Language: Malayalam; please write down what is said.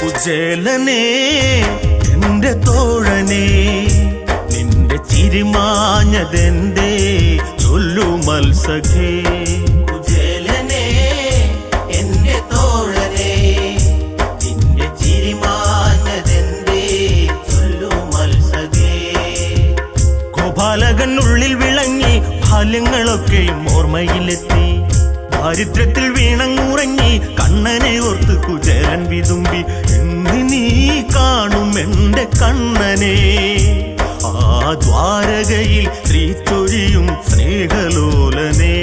കുചേലനേ എന്റെ തോഴനേ, നിന്റെ ചിരിമാഞ്ഞതെന്തേ ചൊല്ലു മത്സഖേ. കുചേലനേ എന്റെ തോഴനേ, നിന്റെ ചിരിമാഞ്ഞതെന്തേ ചൊല്ലു മത്സഖേ. ഗോപാലകനുള്ളിൽ വിളങ്ങി ബാല്യങ്ങളൊക്കെയും ഓർമ്മയിലെത്തി. ദാരിദ്ര്യത്തിൽ വീണങ്ങുറങ്ങി കണ്ണനെ ഓർത്ത് കുചേലൻ വിതുമ്പി. എന്ന് നീ കാണും എന്റെ കണ്ണനെ, ആ ദ്വാരകയിൽ ശ്രീ ചൊരിയും സ്നേഹലോലനേ.